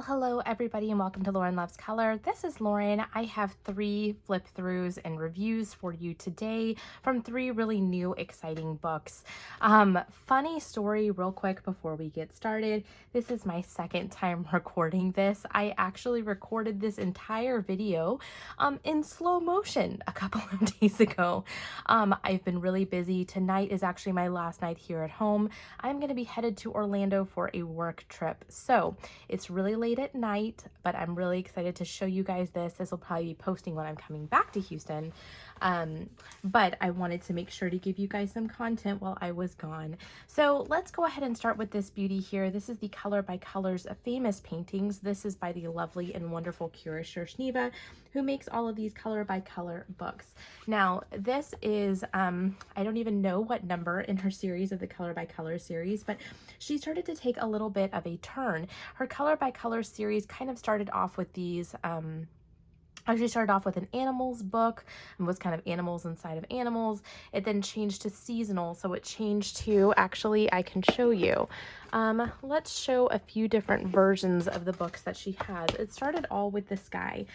Hello everybody and welcome to Lauren Loves Color. This is Lauren. I have 3 flip throughs and reviews for you today from 3 really new exciting books. Funny story real quick before we get started. This is my second time recording this. I actually recorded this entire video in slow motion a couple of days ago. I've been really busy. Tonight is actually my last night here at home. I'm going to be headed to Orlando for a work trip. So it's really late at night, but I'm really excited to show you guys this. This will probably be posting when I'm coming back to Houston. But I wanted to make sure to give you guys some content while I was gone. So let's go ahead and start with this beauty here. This is the Color by Colors Famous Paintings. This is by the lovely and wonderful Shershneva, who makes all of these Color by Color books. Now, this is, I don't even know what number in her series of the Color by Color series, but she started to take a little bit of a turn. Her Color by Color series kind of started off with these, actually started off with an animals book and was kind of animals inside of animals. It then changed to seasonal, so it changed to, actually I can show you. Let's show a few different versions of the books that she has. It started all with this guy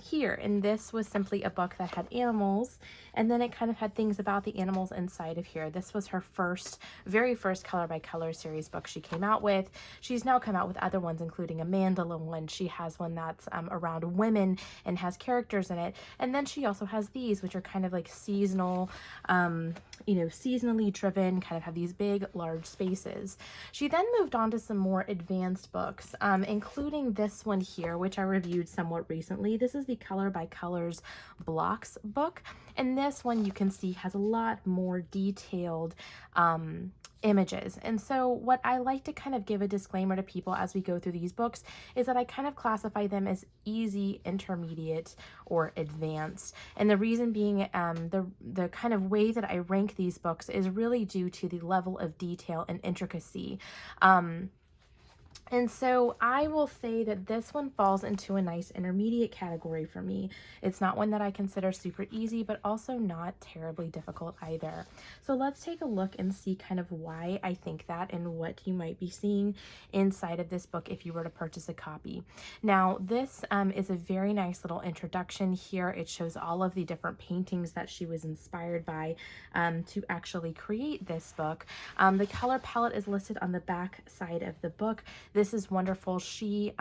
here, and this was simply a book that had animals, and then it kind of had things about the animals inside of here. This was her very first Color by Color series book she came out with. She's now come out with other ones, including a mandala one. She has one that's around women and has characters in it, and then she also has these, which are kind of like seasonal, seasonally driven, kind of have these big large spaces. She then moved on to some more advanced books, including this one here, which I reviewed somewhat recently. This is the Color by Colors Blocks book, and this one you can see has a lot more detailed images. And so what I like to kind of give a disclaimer to people as we go through these books is that I kind of classify them as easy, intermediate, or advanced. And the reason being the kind of way that I rank these books is really due to the level of detail and intricacy. And so I will say that this one falls into a nice intermediate category for me. It's not one that I consider super easy, but also not terribly difficult either. So let's take a look and see kind of why I think that and what you might be seeing inside of this book if you were to purchase a copy. Now, this is a very nice little introduction here. It shows all of the different paintings that she was inspired by to actually create this book. The color palette is listed on the back side of the book. This is wonderful. She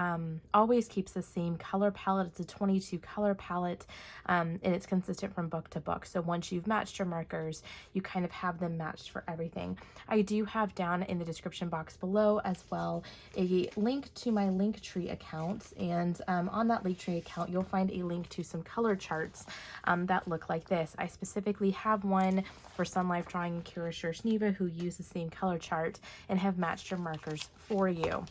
always keeps the same color palette. It's a 22 color palette, and it's consistent from book to book. So once you've matched your markers, you kind of have them matched for everything. I do have down in the description box below as well a link to my Linktree account, and on that Linktree account, you'll find a link to some color charts that look like this. I specifically have one for Sun Life Drawing and Shershneva, who use the same color chart and have matched your markers for you.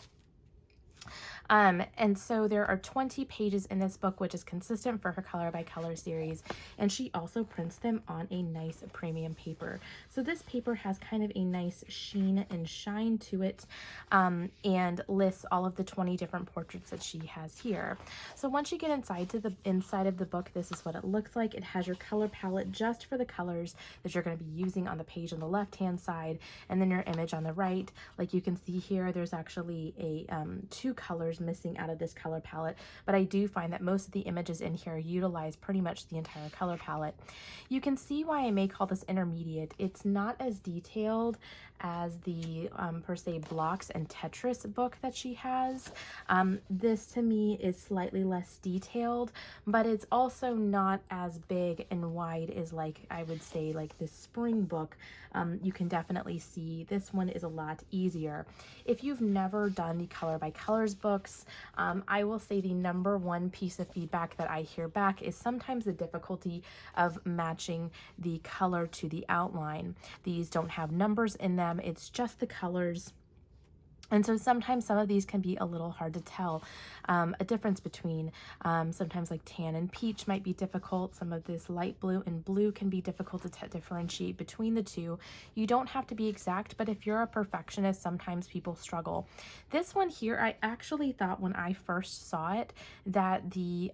And so there are 20 pages in this book, which is consistent for her Color by Color series, and she also prints them on a nice premium paper. So this paper has kind of a nice sheen and shine to it, and lists all of the 20 different portraits that she has here. So once you get inside of the book, this is what it looks like. It has your color palette just for the colors that you're going to be using on the page on the left hand side, and then your image on the right. Like you can see here, there's actually a 2 colors missing out of this color palette, but I do find that most of the images in here utilize pretty much the entire color palette. You can see why I may call this intermediate. It's not as detailed as the per se blocks and Tetris book that she has. This to me is slightly less detailed, but it's also not as big and wide as, like, I would say like this spring book. You can definitely see this one is a lot easier. If you've never done the Color by Colors books, I will say the #1 piece of feedback that I hear back is sometimes the difficulty of matching the color to the outline. These don't have numbers in them, it's just the colors. And so sometimes some of these can be a little hard to tell a difference between. Sometimes like tan and peach might be difficult. Some of this light blue and blue can be difficult to differentiate between the two. You don't have to be exact, but if you're a perfectionist, sometimes people struggle. This one here, I actually thought when I first saw it that the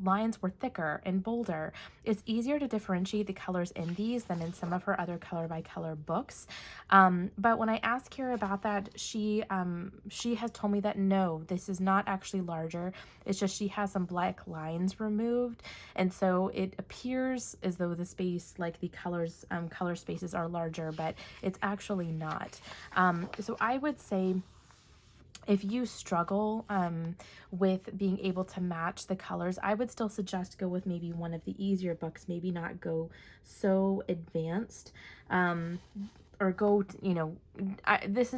lines were thicker and bolder. It's easier to differentiate the colors in these than in some of her other Color by Color books. But when I asked her about that, she she has told me that no, this is not actually larger. It's just she has some black lines removed, and so it appears as though the space, like the color spaces, are larger, but it's actually not. So I would say, if you struggle with being able to match the colors, I would still suggest go with maybe one of the easier books, maybe not go so advanced, or go, you know,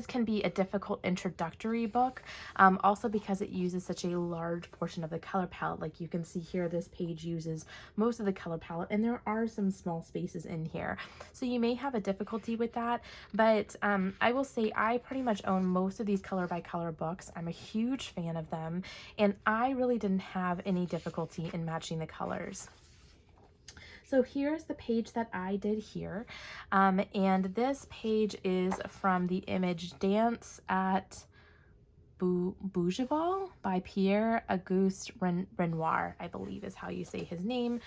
can be a difficult introductory book, also because it uses such a large portion of the color palette. Like you can see here, this page uses most of the color palette, and there are some small spaces in here. So you may have a difficulty with that, but I will say I pretty much own most of these color by color books. I'm a huge fan of them, and I really didn't have any difficulty in matching the colors. So here's the page that I did here, and this page is from the image Dance at Bougival by Pierre-Auguste Renoir, I believe is how you say his name.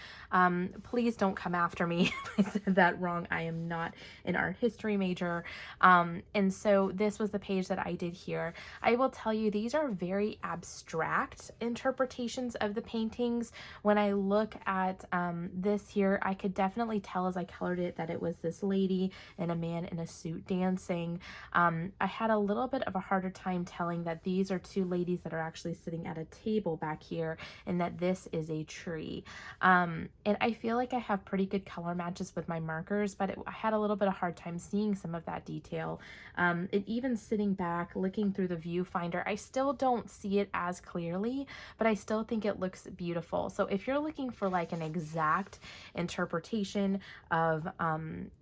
Please don't come after me if I said that wrong. I am not an art history major. And so this was the page that I did here. I will tell you, these are very abstract interpretations of the paintings. When I look at this here, I could definitely tell as I colored it that it was this lady and a man in a suit dancing. I had a little bit of a harder time telling that these are two ladies that are actually sitting at a table back here, and that this is a tree. And I feel like I have pretty good color matches with my markers, but I had a little bit of hard time seeing some of that detail. And even sitting back, looking through the viewfinder, I still don't see it as clearly, but I still think it looks beautiful. So if you're looking for like an exact interpretation of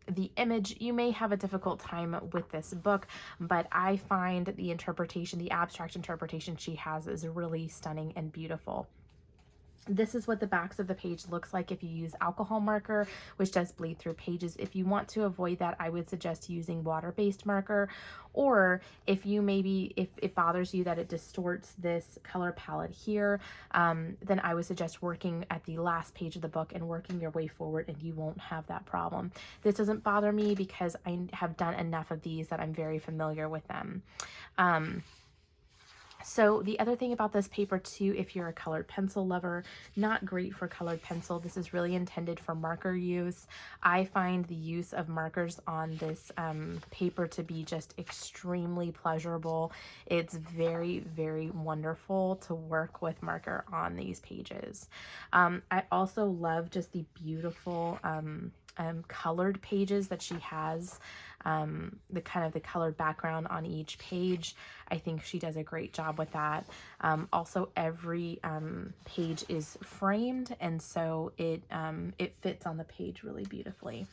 the image, you may have a difficult time with this book, but I find the interpretation, the abstract interpretation she has, is really stunning and beautiful. This is what the backs of the page looks like if you use alcohol marker, which does bleed through pages. If you want to avoid that, I would suggest using water-based marker, or if you if it bothers you that it distorts this color palette here, then I would suggest working at the last page of the book and working your way forward, and you won't have that problem. This doesn't bother me because I have done enough of these that I'm very familiar with them. So the other thing about this paper too, if you're a colored pencil lover, not great for colored pencil. This is really intended for marker use. I find the use of markers on this paper to be just extremely pleasurable. It's very, very wonderful to work with marker on these pages. I also love just the beautiful colored pages that she has, the kind of the colored background on each page. I think she does a great job with that. Also, every page is framed, and so it fits on the page really beautifully.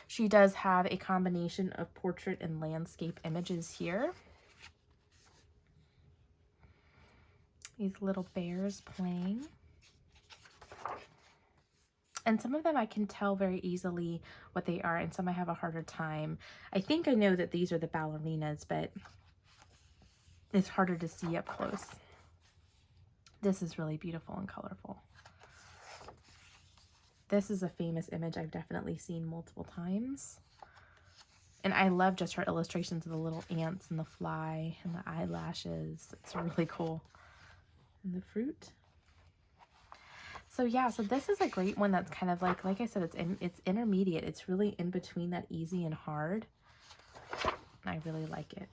She does have a combination of portrait and landscape images here. These little bears playing. And some of them I can tell very easily what they are, and some I have a harder time. I think I know that these are the ballerinas, but it's harder to see up close. This is really beautiful and colorful. This is a famous image I've definitely seen multiple times. And I love just her illustrations of the little ants and the fly and the eyelashes. It's really cool. And the fruit. So yeah, so this is a great one that's kind of like I said, it's intermediate. It's really in between that easy and hard. I really like it.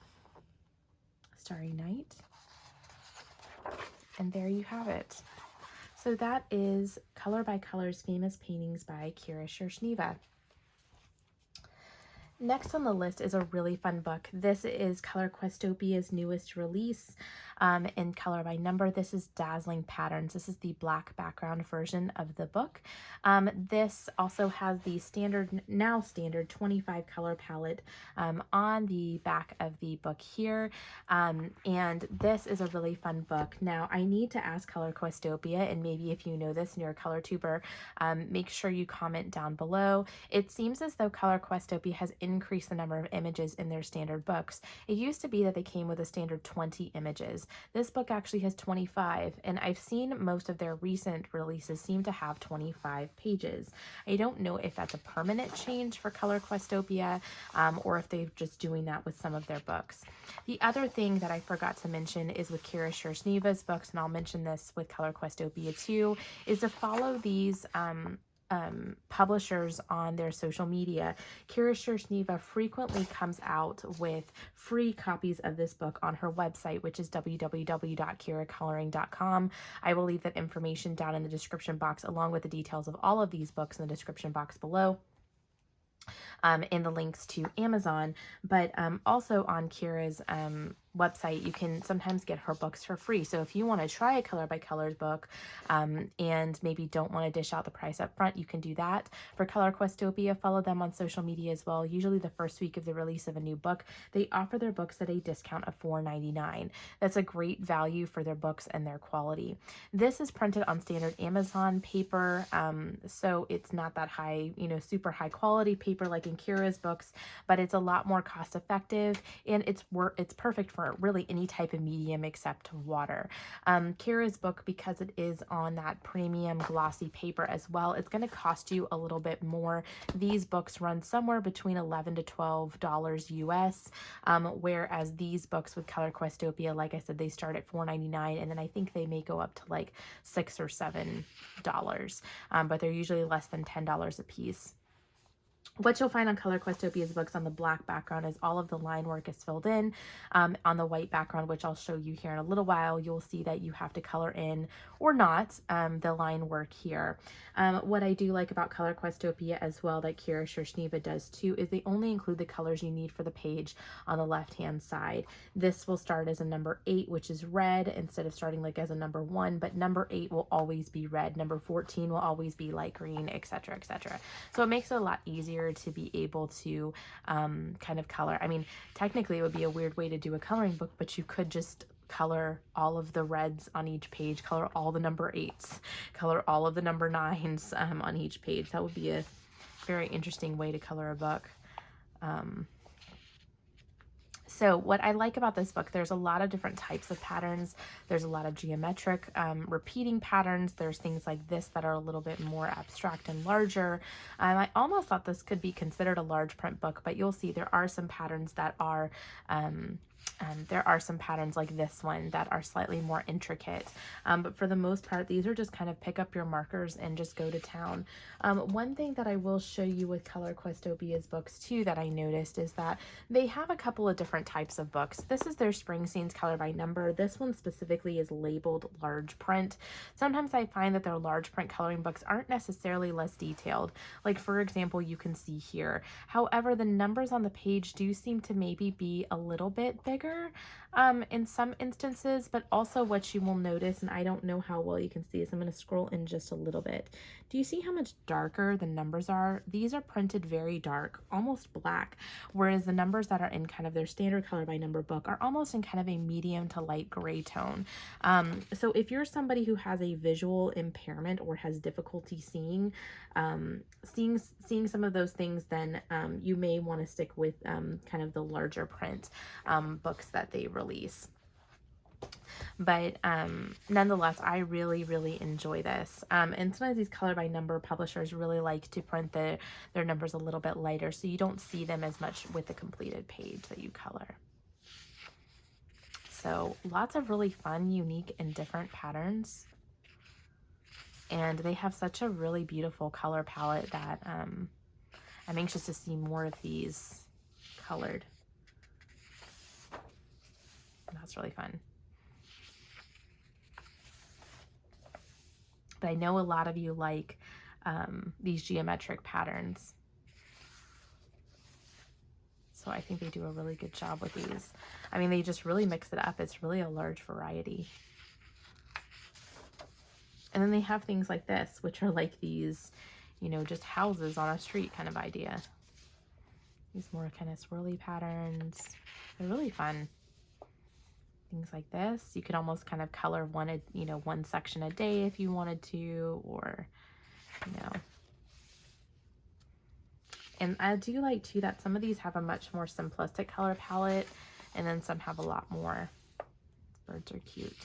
Starry Night. And there you have it. So that is Color by Color's Famous Paintings by Shershneva. Next on the list is a really fun book. This is Color Questopia's newest release in color by number. This is Dazzling Patterns. This is the black background version of the book. This also has the now standard 25 color palette on the back of the book here. And this is a really fun book. Now, I need to ask Color Questopia, and maybe if you know this and you're a color tuber, make sure you comment down below. It seems as though Color Questopia has increased the number of images in their standard books. It used to be that they came with a standard 20 images. This book actually has 25, and I've seen most of their recent releases seem to have 25 pages. I don't know if that's a permanent change for Color Questopia, or if they're just doing that with some of their books. The other thing that I forgot to mention is with Shersshneva's books, and I'll mention this with Color Questopia too, is to follow these publishers on their social media. Shershneva frequently comes out with free copies of this book on her website, which is www.kiracoloring.com. I will leave that information down in the description box, along with the details of all of these books in the description box below. In the links to Amazon, but also on Kira's website, you can sometimes get her books for free. So if you want to try a Color by Colors book and maybe don't want to dish out the price up front, you can do that. For Color Questopia, follow them on social media as well. Usually the first week of the release of a new book, they offer their books at a discount of $4.99. That's a great value for their books and their quality. This is printed on standard Amazon paper, so it's not that high, super high quality paper like in Kira's books, but it's a lot more cost effective, and it's perfect for really any type of medium except water. Kira's book, because it is on that premium glossy paper as well, it's going to cost you a little bit more. These books run somewhere between $11 to $12 US, whereas these books with Color Questopia, like I said, they start at $4.99, and then I think they may go up to like $6 or $7, but they're usually less than $10 a piece. What you'll find on Color Questopia's books on the black background is all of the line work is filled in. On the white background, which I'll show you here in a little while, you'll see that you have to color in or not the line work here. What I do like about Color Questopia as well, that Kira Shershneva does too, is they only include the colors you need for the page on the left-hand side. This will start as a number 8, which is red, instead of starting like as a number 1, but number 8 will always be red. Number 14 will always be light green, etc., etc. So it makes it a lot easier to be able to kind of color. I mean, technically it would be a weird way to do a coloring book, but you could just color all of the reds on each page, color all the number 8s, color all of the number 9s on each page. That would be a very interesting way to color a book. So what I like about this book, there's a lot of different types of patterns. There's a lot of geometric repeating patterns. There's things like this that are a little bit more abstract and larger. I almost thought this could be considered a large print book, but you'll see there are some patterns that are some patterns like this one that are slightly more intricate, but for the most part, these are just kind of pick up your markers and just go to town. One thing that I will show you with Color Questopia's books too that I noticed is that they have a couple of different types of books. This is their Spring Scenes Color by Number. This one specifically is labeled large print. Sometimes I find that their large print coloring books aren't necessarily less detailed. Like for example, you can see here. However, the numbers on the page do seem to maybe be a little bit bigger in some instances, but also what you will notice, and I don't know how well you can see this, I'm going to scroll in just a little bit. Do you see how much darker the numbers are? These are printed very dark, almost black, whereas the numbers that are in kind of their standard Color by Number book are almost in kind of a medium to light gray tone. So if you're somebody who has a visual impairment or has difficulty seeing some of those things, then you may want to stick with kind of the larger print books that they release. But nonetheless, I really, really enjoy this. And sometimes these Color by Number publishers really like to print their numbers a little bit lighter, so you don't see them as much with the completed page that you color. So lots of really fun, unique, and different patterns. And they have such a really beautiful color palette that I'm anxious to see more of these colored. That's really fun. But I know a lot of you like these geometric patterns. So I think they do a really good job with these. I mean, they just really mix it up. It's really a large variety. And then they have things like this, which are like these, just houses on a street kind of idea. These more kind of swirly patterns. They're really fun. Things like this. You could almost kind of color one section a day if you wanted to, or, And I do like too that some of these have a much more simplistic color palette, and then some have a lot more. These birds are cute.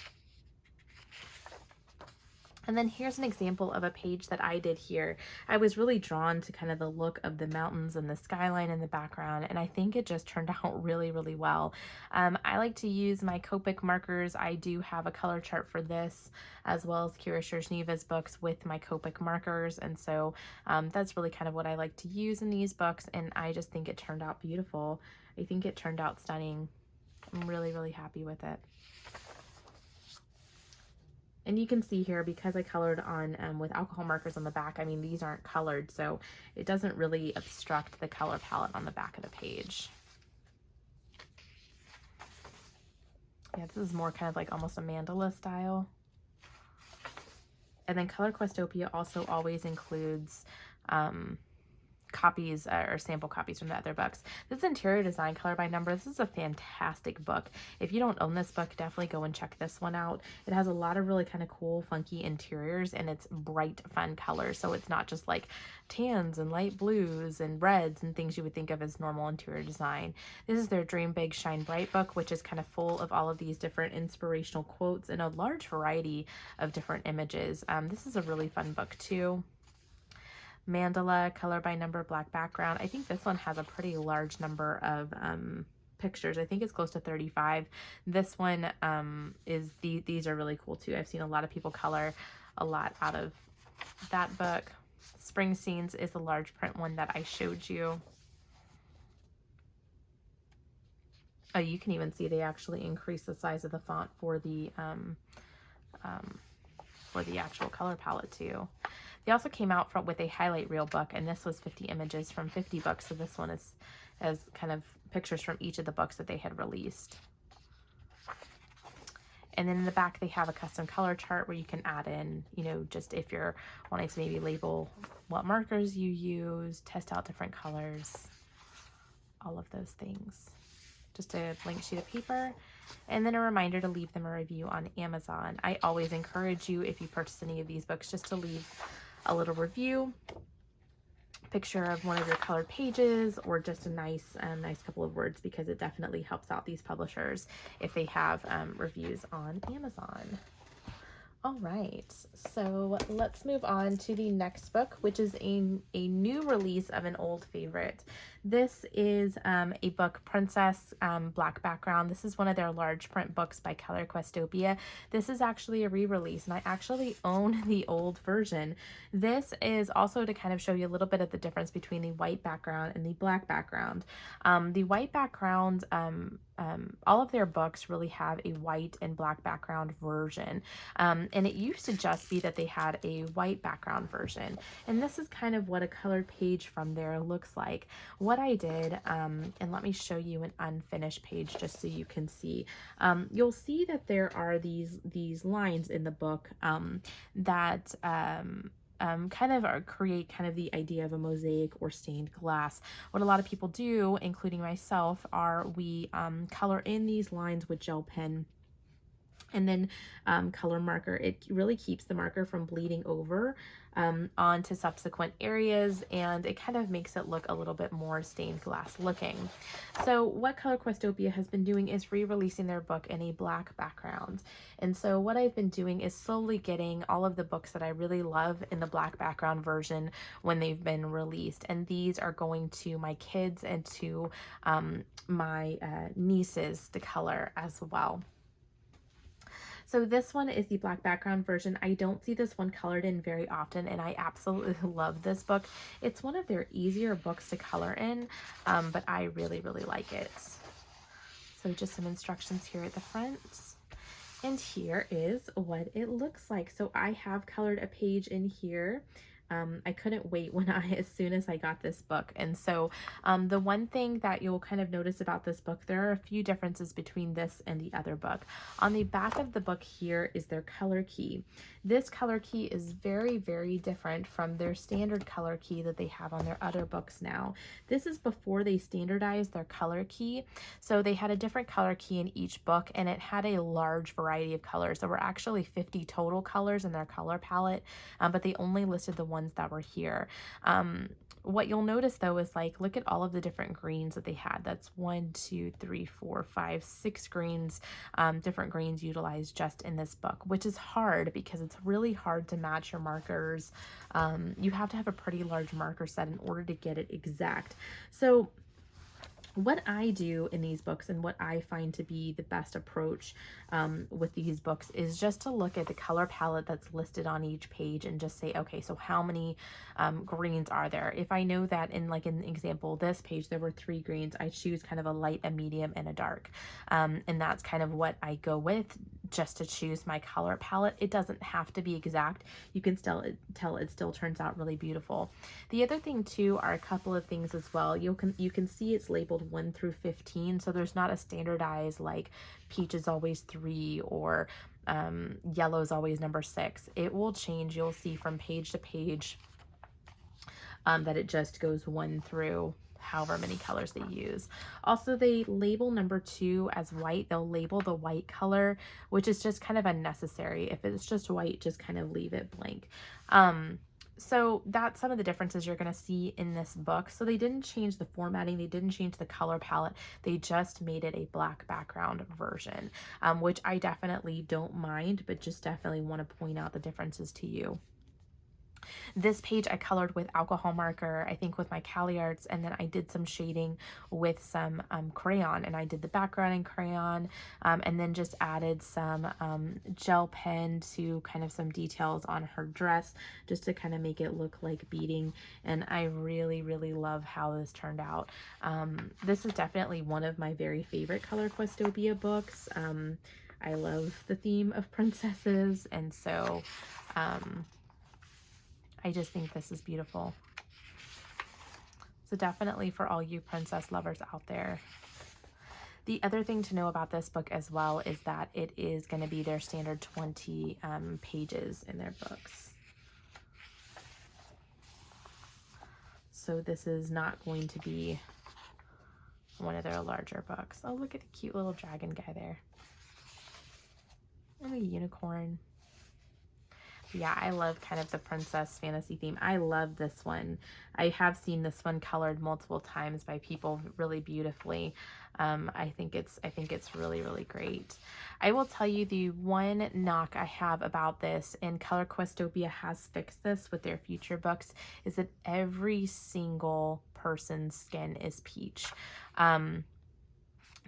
And then here's an example of a page that I did here. I was really drawn to kind of the look of the mountains and the skyline in the background, and I think it just turned out really, really well. I like to use my Copic markers. I do have a color chart for this, as well as Shersshneva's books with my Copic markers, and so that's really kind of what I like to use in these books, and I just think it turned out beautiful. I think it turned out stunning. I'm really, really happy with it. And you can see here, because I colored on with alcohol markers on the back, I mean, these aren't colored, so it doesn't really obstruct the color palette on the back of the page. Yeah, this is more kind of like almost a mandala style. And then Color Questopia also always includes copies or sample copies from the other books. This is Interior Design Color by Number. This is a fantastic book. If you don't own this book, definitely go and check this one out. It has a lot of really kind of cool, funky interiors, and it's bright, fun colors. So it's not just like tans and light blues and reds and things you would think of as normal interior design. This is their Dream Big, Shine Bright book, which is kind of full of all of these different inspirational quotes and a large variety of different images. This is a really fun book too. Mandala, Color by Number, black background. I think this one has a pretty large number of pictures. I think it's close to 35. This one these are really cool too. I've seen a lot of people color a lot out of that book. Spring Scenes is the large print one that I showed you. Oh, you can even see they actually increase the size of the font for the actual color palette too. They also came out with a highlight reel book, and this was 50 images from 50 books. So this one has kind of pictures from each of the books that they had released. And then in the back, they have a custom color chart where you can add in, you know, just if you're wanting to maybe label what markers you use, test out different colors, all of those things. Just a blank sheet of paper. And then a reminder to leave them a review on Amazon. I always encourage you, if you purchase any of these books, just to leave a little review, picture of one of your colored pages, or just a nice couple of words, because it definitely helps out these publishers if they have reviews on Amazon. All right, so let's move on to the next book, which is a new release of an old favorite. This is a book, Princess, black background. This is one of their large print books by Color Questopia. This is actually a re-release, and I actually own the old version. This is also to kind of show you a little bit of the difference between the white background and the black background. The white background, all of their books really have a white and black background version. And it used to just be that they had a white background version. And this is kind of what a colored page from there looks like. What I did, and let me show you an unfinished page just so you can see. You'll see that there are these lines in the book that kind of create kind of the idea of a mosaic or stained glass. What a lot of people do, including myself, are we color in these lines with gel pen and then color marker. It really keeps the marker from bleeding over onto subsequent areas, and it kind of makes it look a little bit more stained glass looking. So what Color Questopia has been doing is re-releasing their book in a black background. And so what I've been doing is slowly getting all of the books that I really love in the black background version when they've been released. And these are going to my kids and to my nieces to color as well. So this one is the black background version. I don't see this one colored in very often, and I absolutely love this book. It's one of their easier books to color in, but I really, really like it. So just some instructions here at the front. And here is what it looks like. So I have colored a page in here. I couldn't wait as soon as I got this book. And so the one thing that you'll kind of notice about this book, there are a few differences between this and the other book. On the back of the book here is their color key. This color key is very, very different from their standard color key that they have on their other books now. This is before they standardized their color key. So they had a different color key in each book, and it had a large variety of colors. There were actually 50 total colors in their color palette, but they only listed the ones that were here. What you'll notice though is like, look at all of the different greens that they had. That's 1, 2, 3, 4, 5, 6 greens, different greens utilized just in this book, which is hard because it's really hard to match your markers. You have to have a pretty large marker set in order to get it exact. So what I do in these books and what I find to be the best approach with these books is just to look at the color palette that's listed on each page and just say, okay, so how many greens are there? If I know that in like an example, this page, there were 3 greens, I choose kind of a light, a medium, and a dark. And that's kind of what I go with just to choose my color palette. It doesn't have to be exact. You can still tell it still turns out really beautiful. The other thing too are a couple of things as well. You can see it's labeled 1 through 15, so there's not a standardized like peach is always 3 or yellow is always number 6. It will change. You'll see from page to page that it just goes 1 through however many colors they use. Also, they label number 2 as white. They'll label the white color, which is just kind of unnecessary. If it's just white, just kind of leave it blank. So that's some of the differences you're going to see in this book. So they didn't change the formatting. They didn't change the color palette. They just made it a black background version, which I definitely don't mind, but just definitely want to point out the differences to you. This page I colored with alcohol marker, I think with my Cali Arts, and then I did some shading with some crayon, and I did the background in crayon, and then just added some gel pen to kind of some details on her dress, just to kind of make it look like beading. And I really, really love how this turned out. This is definitely one of my very favorite Color Questopia books. I love the theme of princesses, and so I just think this is beautiful. So definitely for all you princess lovers out there. The other thing to know about this book as well is that it is going to be their standard 20 pages in their books. So this is not going to be one of their larger books. Oh, look at the cute little dragon guy there. And a unicorn. Yeah, I love kind of the princess fantasy theme. I love this one. I have seen this one colored multiple times by people really beautifully. I think it's really, really great. I will tell you the one knock I have about this, and Color Questopia has fixed this with their future books, is that every single person's skin is peach.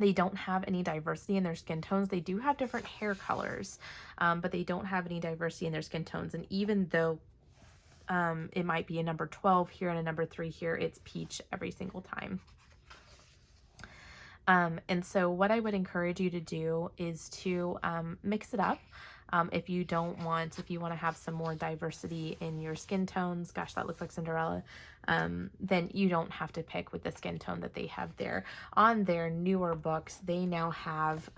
They don't have any diversity in their skin tones. They do have different hair colors, but they don't have any diversity in their skin tones. And even though it might be a number 12 here and a number 3 here, it's peach every single time. And so what I would encourage you to do is to mix it up. If you want to have some more diversity in your skin tones, gosh, that looks like Cinderella, then you don't have to pick with the skin tone that they have there. On their newer books, they now have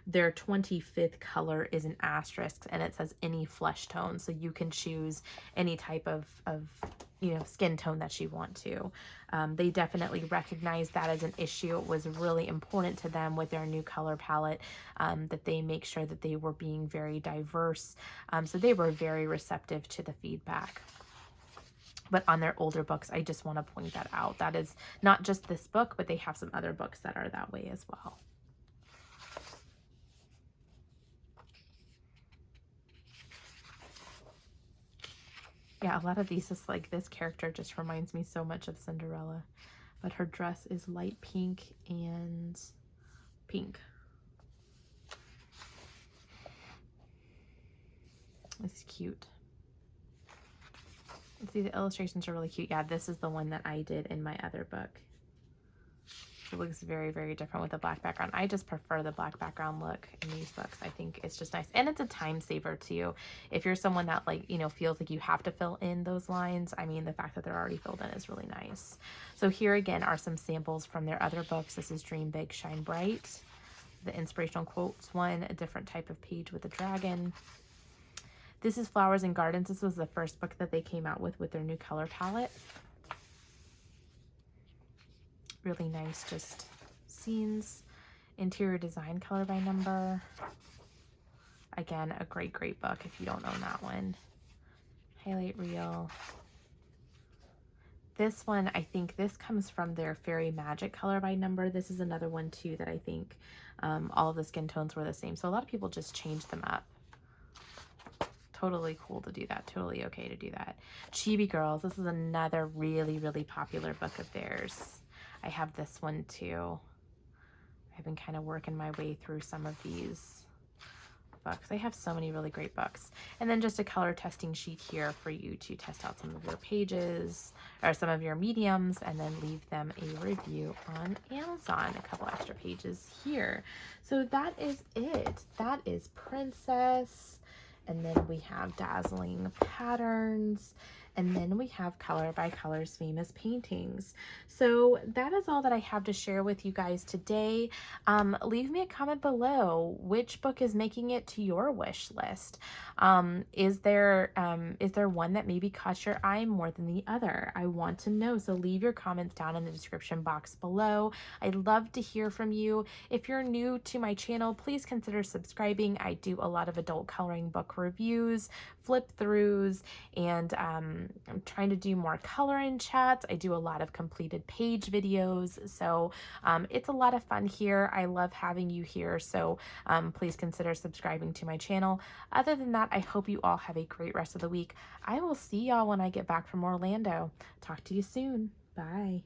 their 25th color is an asterisk, and it says any flesh tone. So you can choose any type of skin tone that you want to. They definitely recognize that as an issue. It was really important to them with their new color palette that they make sure that they were being very diverse. So they were very receptive to the feedback. But on their older books, I just want to point that out. That is not just this book, but they have some other books that are that way as well. Yeah, a lot of these is like, this character just reminds me so much of Cinderella, but her dress is light pink and pink. This is cute. See, the illustrations are really cute. Yeah, this is the one that I did in my other book. It looks very, very different with the black background. I just prefer the black background look in these books. I think it's just nice. And it's a time saver too. If you're someone that feels like you have to fill in those lines, I mean, the fact that they're already filled in is really nice. So here again are some samples from their other books. This is Dream Big, Shine Bright. The inspirational quotes one, a different type of page with a dragon. This is Flowers and Gardens. This was the first book that they came out with their new color palette. Really nice, just scenes, interior design, color by number. Again, a great, great book if you don't own that one. Highlight reel. This one, I think this comes from their Fairy Magic color by number. This is another one too that I think all of the skin tones were the same. So a lot of people just change them up. Totally cool to do that. Totally okay to do that. Chibi Girls. This is another really, really popular book of theirs. I have this one too. I've been kind of working my way through some of these books. They have so many really great books. And then just a color testing sheet here for you to test out some of your pages or some of your mediums, and then leave them a review on Amazon. A couple extra pages here. So that is it. That is Princess. And then we have Dazzling Patterns. And then we have Color by Color's Famous Paintings. So that is all that I have to share with you guys today. Leave me a comment below. Which book is making it to your wish list? Is there one that maybe caught your eye more than the other? I want to know. So leave your comments down in the description box below. I'd love to hear from you. If you're new to my channel, please consider subscribing. I do a lot of adult coloring book reviews, flip throughs, and I'm trying to do more color in chats. I do a lot of completed page videos. So it's a lot of fun here. I love having you here. So please consider subscribing to my channel. Other than that, I hope you all have a great rest of the week. I will see y'all when I get back from Orlando. Talk to you soon. Bye.